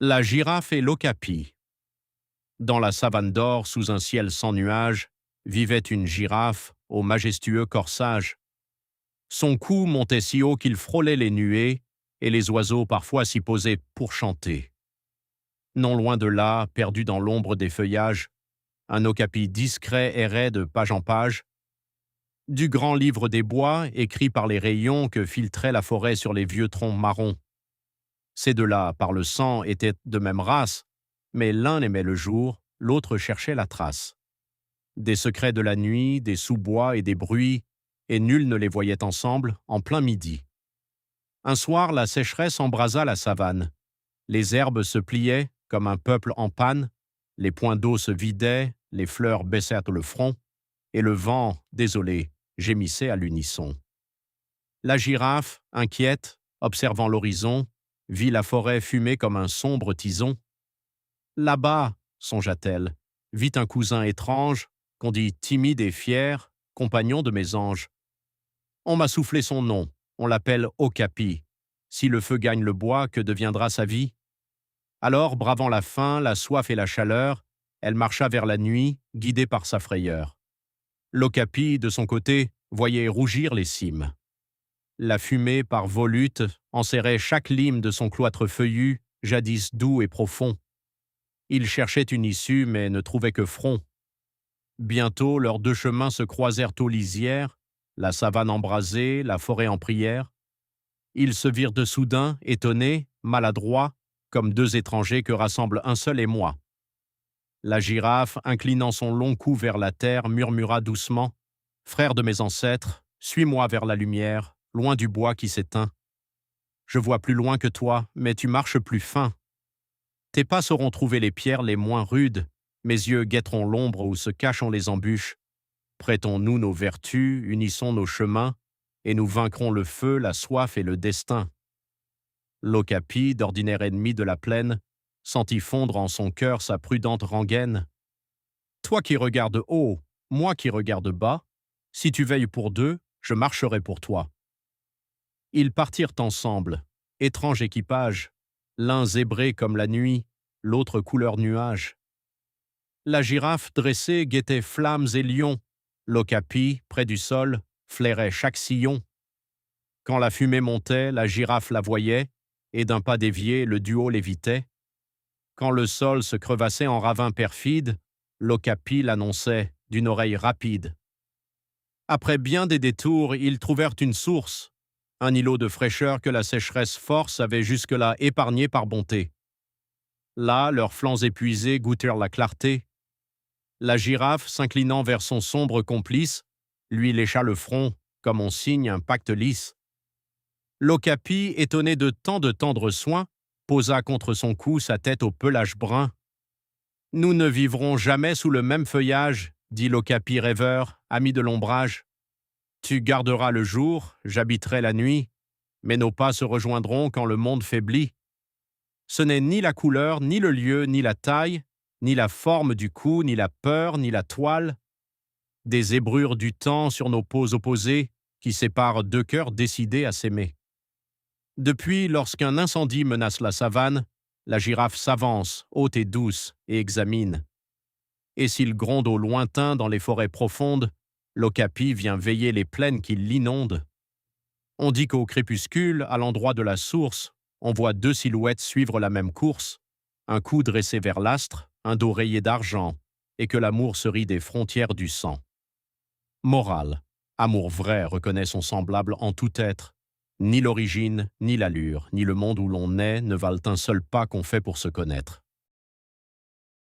La girafe et l'okapi. Dans la savane d'or, sous un ciel sans nuages, vivait une girafe au majestueux corsage. Son cou montait si haut qu'il frôlait les nuées, et les oiseaux parfois s'y posaient pour chanter. Non loin de là, perdu dans l'ombre des feuillages, un okapi discret errait de page en page. Du grand livre des bois, écrit par les rayons que filtrait la forêt sur les vieux troncs marrons. Ces deux-là, par le sang, étaient de même race, mais l'un aimait le jour, l'autre cherchait la trace. Des secrets de la nuit, des sous-bois et des bruits, et nul ne les voyait ensemble en plein midi. Un soir, la sécheresse embrasa la savane. Les herbes se pliaient comme un peuple en panne, les points d'eau se vidaient, les fleurs baissèrent le front, et le vent, désolé, gémissait à l'unisson. La girafe, inquiète, observant l'horizon, vit la forêt fumer comme un sombre tison. Là-bas, songea-t-elle, vit un cousin étrange, qu'on dit timide et fier, compagnon de mes anges. On m'a soufflé son nom, on l'appelle Okapi. Si le feu gagne le bois, que deviendra sa vie? Alors, bravant la faim, la soif et la chaleur, elle marcha vers la nuit, guidée par sa frayeur. L'Okapi, de son côté, voyait rougir les cimes. La fumée, par volutes, enserrait chaque lime de son cloître feuillu, jadis doux et profond. Il cherchait une issue, mais ne trouvait que front. Bientôt, leurs deux chemins se croisèrent aux lisières, la savane embrasée, la forêt en prière. Ils se virent de soudain, étonnés, maladroits, comme deux étrangers que rassemble un seul émoi. La girafe, inclinant son long cou vers la terre, murmura doucement « Frère de mes ancêtres, suis-moi vers la lumière, loin du bois qui s'éteint. Je vois plus loin que toi, mais tu marches plus fin. Tes pas sauront trouver les pierres les moins rudes, mes yeux guetteront l'ombre où se cachent les embûches. Prêtons-nous nos vertus, unissons nos chemins, et nous vaincrons le feu, la soif et le destin. » L'Okapi, d'ordinaire ennemi de la plaine, sentit fondre en son cœur sa prudente rengaine. « Toi qui regardes haut, moi qui regarde bas, si tu veilles pour deux, je marcherai pour toi. » Ils partirent ensemble, étrange équipage, l'un zébré comme la nuit, l'autre couleur nuage. La girafe dressée guettait flammes et lions, l'Okapi, près du sol, flairait chaque sillon. Quand la fumée montait, la girafe la voyait, et d'un pas dévié, le duo l'évitait. Quand le sol se crevassait en ravin perfide, l'Okapi l'annonçait d'une oreille rapide. Après bien des détours, ils trouvèrent une source, un îlot de fraîcheur que la sécheresse force avait jusque-là épargné par bonté. Là, leurs flancs épuisés goûtèrent la clarté. La girafe, s'inclinant vers son sombre complice, lui lécha le front, comme on signe un pacte lisse. L'Okapi, étonné de tant de tendres soins, posa contre son cou sa tête au pelage brun. « Nous ne vivrons jamais sous le même feuillage, dit l'Okapi rêveur, ami de l'ombrage. Tu garderas le jour, j'habiterai la nuit, mais nos pas se rejoindront quand le monde faiblit. Ce n'est ni la couleur, ni le lieu, ni la taille, ni la forme du cou, ni la peur, ni la toile. Des zébrures du temps sur nos peaux opposées qui séparent deux cœurs décidés à s'aimer. Depuis, lorsqu'un incendie menace la savane, la girafe s'avance, haute et douce, et examine. Et s'il gronde au lointain dans les forêts profondes, l'Okapi vient veiller les plaines qui l'inondent. On dit qu'au crépuscule, à l'endroit de la source, on voit deux silhouettes suivre la même course, un cou dressé vers l'astre, un dos rayé d'argent, et que l'amour se rit des frontières du sang. Morale. Amour vrai reconnaît son semblable en tout être. Ni l'origine, ni l'allure, ni le monde où l'on naît ne valent un seul pas qu'on fait pour se connaître.